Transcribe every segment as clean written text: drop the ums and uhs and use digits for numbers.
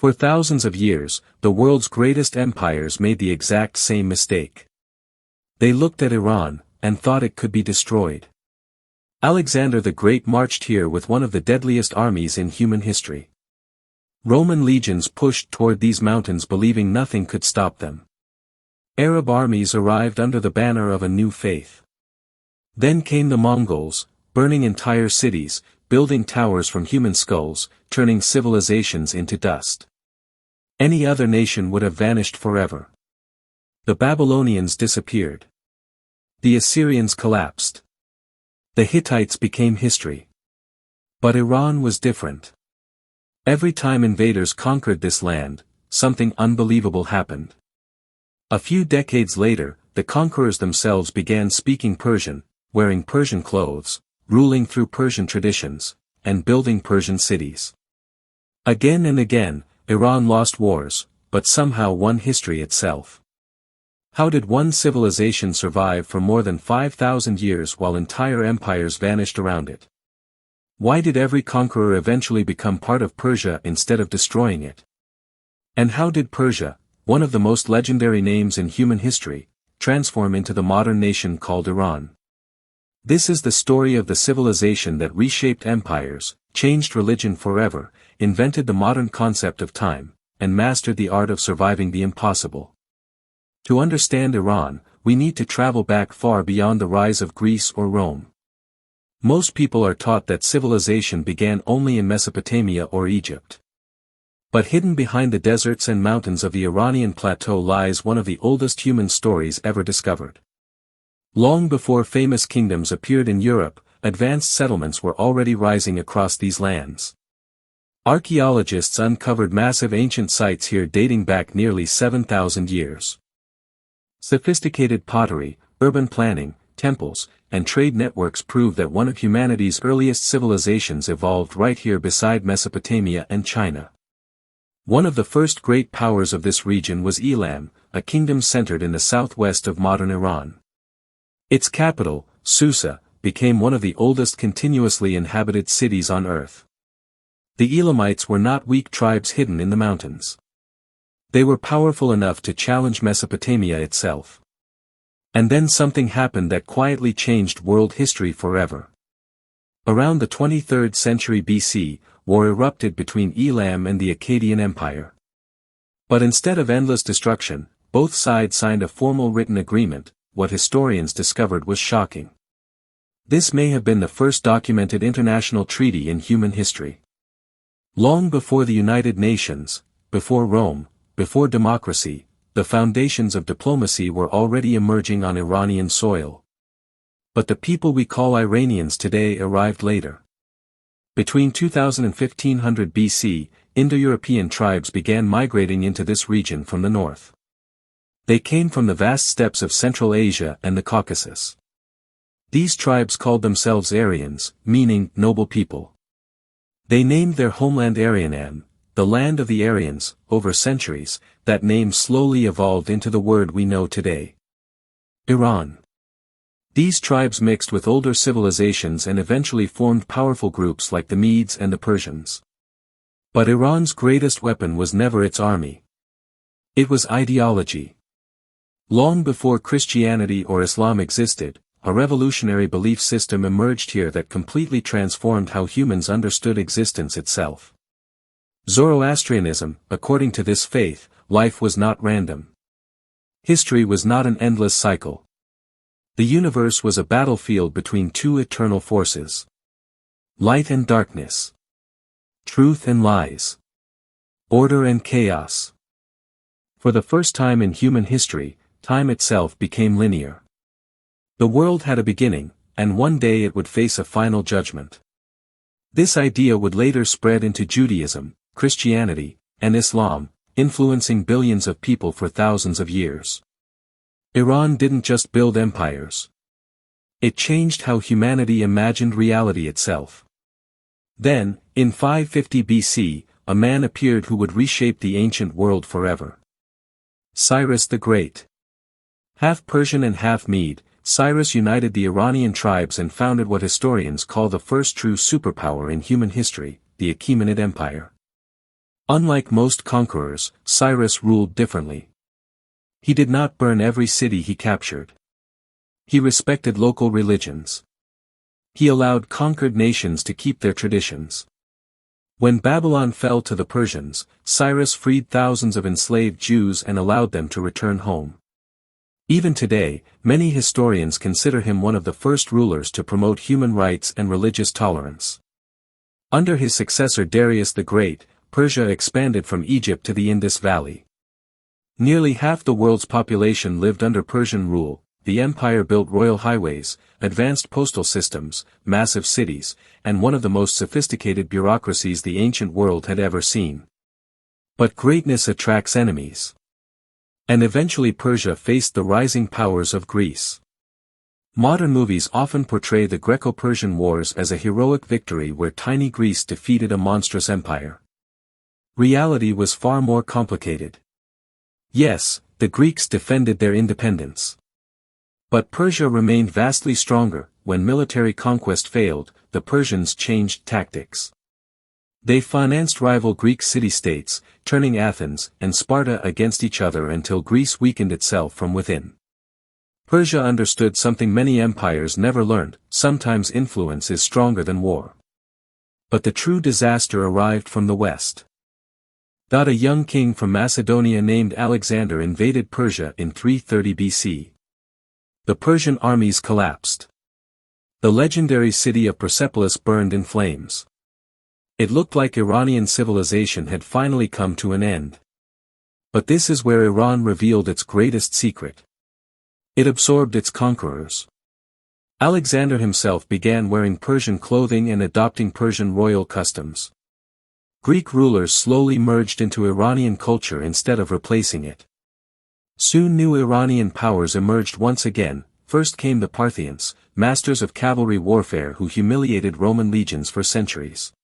For thousands of years, the world's greatest empires made the exact same mistake. They looked at Iran, and thought it could be destroyed. Alexander the Great marched here with one of the deadliest armies in human history. Roman legions pushed toward these mountains believing nothing could stop them. Arab armies arrived under the banner of a new faith. Then came the Mongols, burning entire cities, building towers from human skulls, turning civilizations into dust. Any other nation would have vanished forever. The Babylonians disappeared. The Assyrians collapsed. The Hittites became history. But Iran was different. Every time invaders conquered this land, something unbelievable happened. A few decades later, the conquerors themselves began speaking Persian, wearing Persian clothes, ruling through Persian traditions, and building Persian cities. Again and again, Iran lost wars, but somehow won history itself. How did one civilization survive for more than 5,000 years while entire empires vanished around it? Why did every conqueror eventually become part of Persia instead of destroying it? And how did Persia, one of the most legendary names in human history, transform into the modern nation called Iran? This is the story of the civilization that reshaped empires, changed religion forever, invented the modern concept of time, and mastered the art of surviving the impossible. To understand Iran, we need to travel back far beyond the rise of Greece or Rome. Most people are taught that civilization began only in Mesopotamia or Egypt. But hidden behind the deserts and mountains of the Iranian plateau lies one of the oldest human stories ever discovered. Long before famous kingdoms appeared in Europe, advanced settlements were already rising across these lands. Archaeologists uncovered massive ancient sites here dating back nearly 7,000 years. Sophisticated pottery, urban planning, temples, and trade networks prove that one of humanity's earliest civilizations evolved right here beside Mesopotamia and China. One of the first great powers of this region was Elam, a kingdom centered in the southwest of modern Iran. Its capital, Susa, became one of the oldest continuously inhabited cities on earth. The Elamites were not weak tribes hidden in the mountains. They were powerful enough to challenge Mesopotamia itself. And then something happened that quietly changed world history forever. Around the 23rd century BC, war erupted between Elam and the Achaemenid Empire. But instead of endless destruction, both sides signed a formal written agreement. What historians discovered was shocking. This may have been the first documented international treaty in human history. Long before the United Nations, before Rome, before democracy, the foundations of diplomacy were already emerging on Iranian soil. But the people we call Iranians today arrived later. Between 2000 and 1500 BC, Indo-European tribes began migrating into this region from the north. They came from the vast steppes of Central Asia and the Caucasus. These tribes called themselves Aryans, meaning noble people. They named their homeland Aryanan, the land of the Aryans. Over centuries, that name slowly evolved into the word we know today: Iran. These tribes mixed with older civilizations and eventually formed powerful groups like the Medes and the Persians. But Iran's greatest weapon was never its army. It was ideology. Long before Christianity or Islam existed, a revolutionary belief system emerged here that completely transformed how humans understood existence itself. Zoroastrianism. According to this faith, life was not random. History was not an endless cycle. The universe was a battlefield between two eternal forces: light and darkness, truth and lies, order and chaos. For the first time in human history, time itself became linear. The world had a beginning, and one day it would face a final judgment. This idea would later spread into Judaism, Christianity, and Islam, influencing billions of people for thousands of years. Iran didn't just build empires. It changed how humanity imagined reality itself. Then, in 550 BC, a man appeared who would reshape the ancient world forever. Cyrus the Great. Half Persian and half Mede, Cyrus united the Iranian tribes and founded what historians call the first true superpower in human history, the Achaemenid Empire. Unlike most conquerors, Cyrus ruled differently. He did not burn every city he captured. He respected local religions. He allowed conquered nations to keep their traditions. When Babylon fell to the Persians, Cyrus freed thousands of enslaved Jews and allowed them to return home. Even today, many historians consider him one of the first rulers to promote human rights and religious tolerance. Under his successor Darius the Great, Persia expanded from Egypt to the Indus Valley. Nearly half the world's population lived under Persian rule. The empire built royal highways, advanced postal systems, massive cities, and one of the most sophisticated bureaucracies the ancient world had ever seen. But greatness attracts enemies. And eventually Persia faced the rising powers of Greece. Modern movies often portray the greco-persian wars as a heroic victory where tiny Greece defeated a monstrous empire. Reality was far more complicated. Yes, the Greeks defended their independence. But Persia remained vastly stronger. When military conquest failed, the Persians changed tactics. They financed rival Greek city-states, turning Athens and Sparta against each other until Greece weakened itself from within. Persia understood something many empires never learned: sometimes influence is stronger than war. But the true disaster arrived from the west. A young king from Macedonia named Alexander invaded Persia in 330 BC. The Persian armies collapsed. The legendary city of Persepolis burned in flames. It looked like Iranian civilization had finally come to an end. But this is where Iran revealed its greatest secret. It absorbed its conquerors. Alexander himself began wearing Persian clothing and adopting Persian royal customs. Greek rulers slowly merged into Iranian culture instead of replacing it. Soon new Iranian powers emerged once again. First came the Parthians, masters of cavalry warfare who humiliated Roman legions for centuries.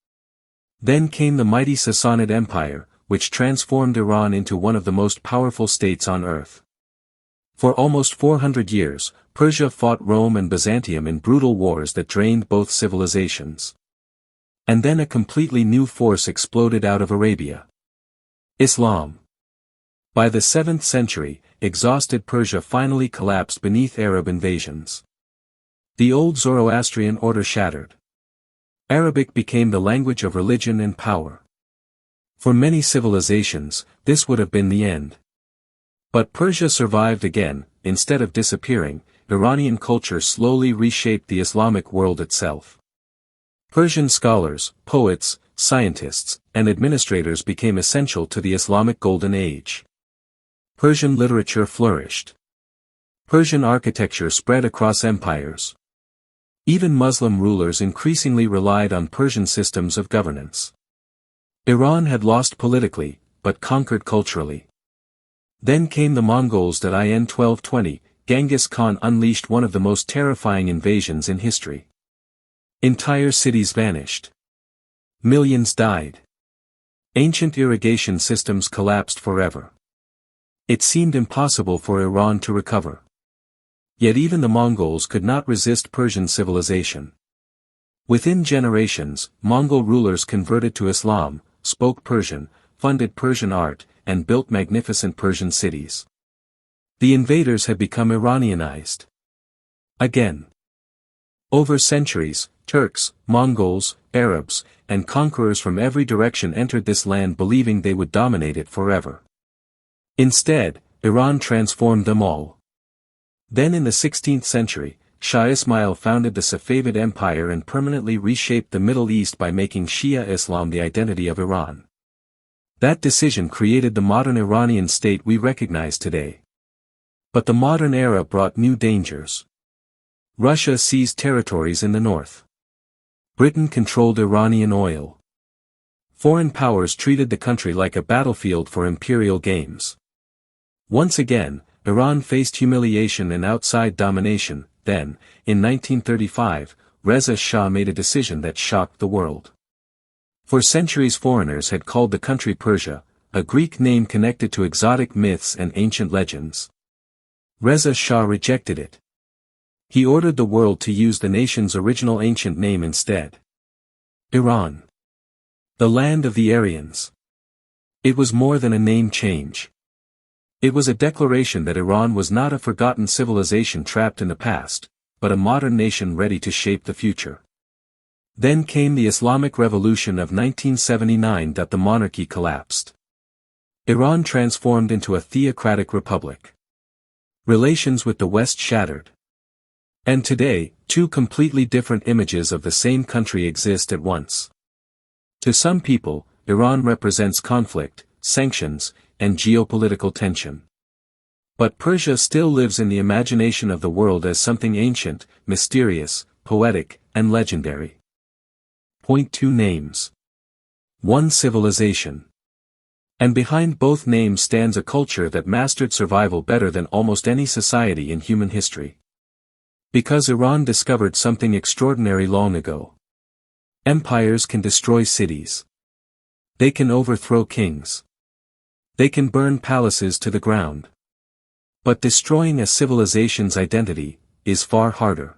Then came the mighty Sassanid Empire, which transformed Iran into one of the most powerful states on earth. For almost 400 years, Persia fought Rome and Byzantium in brutal wars that drained both civilizations. And then a completely new force exploded out of Arabia: Islam. By the 7th century, exhausted Persia finally collapsed beneath Arab invasions. The old Zoroastrian order shattered. Arabic became the language of religion and power. For many civilizations, this would have been the end. But Persia survived again. Instead of disappearing, Iranian culture slowly reshaped the Islamic world itself. Persian scholars, poets, scientists, and administrators became essential to the Islamic Golden Age. Persian literature flourished. Persian architecture spread across empires. Even Muslim rulers increasingly relied on Persian systems of governance. Iran had lost politically, but conquered culturally. Then came the Mongols. In 1220, Genghis Khan unleashed one of the most terrifying invasions in history. Entire cities vanished. Millions died. Ancient irrigation systems collapsed forever. It seemed impossible for Iran to recover. Yet even the Mongols could not resist Persian civilization. Within generations, Mongol rulers converted to Islam, spoke Persian, funded Persian art, and built magnificent Persian cities. The invaders had become Iranianized. Again. Over centuries, Turks, Mongols, Arabs, and conquerors from every direction entered this land believing they would dominate it forever. Instead, Iran transformed them all. Then in the 16th century, Shah Ismail founded the Safavid Empire and permanently reshaped the Middle East by making Shia Islam the identity of Iran. That decision created the modern Iranian state we recognize today. But the modern era brought new dangers. Russia seized territories in the north. Britain controlled Iranian oil. Foreign powers treated the country like a battlefield for imperial games. Once again, Iran faced humiliation and outside domination. Then, in 1935, Reza Shah made a decision that shocked the world. For centuries foreigners had called the country Persia, a Greek name connected to exotic myths and ancient legends. Reza Shah rejected it. He ordered the world to use the nation's original ancient name instead. Iran. The land of the Aryans. It was more than a name change. It was a declaration that Iran was not a forgotten civilization trapped in the past, but a modern nation ready to shape the future. Then came the Islamic Revolution of 1979 that the monarchy collapsed. Iran transformed into a theocratic republic. Relations with the West shattered. And today, two completely different images of the same country exist at once. To some people, Iran represents conflict, sanctions, and geopolitical tension. But Persia still lives in the imagination of the world as something ancient, mysterious, poetic, and legendary. Point 2 names. One civilization. And behind both names stands a culture that mastered survival better than almost any society in human history. Because Iran discovered something extraordinary long ago. Empires can destroy cities. They can overthrow kings. They can burn palaces to the ground. But destroying a civilization's identity is far harder.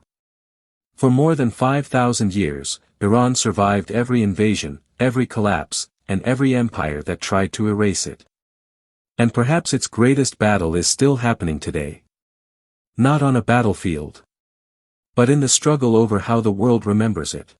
For more than 5,000 years, Iran survived every invasion, every collapse, and every empire that tried to erase it. And perhaps its greatest battle is still happening today. Not on a battlefield, but in the struggle over how the world remembers it.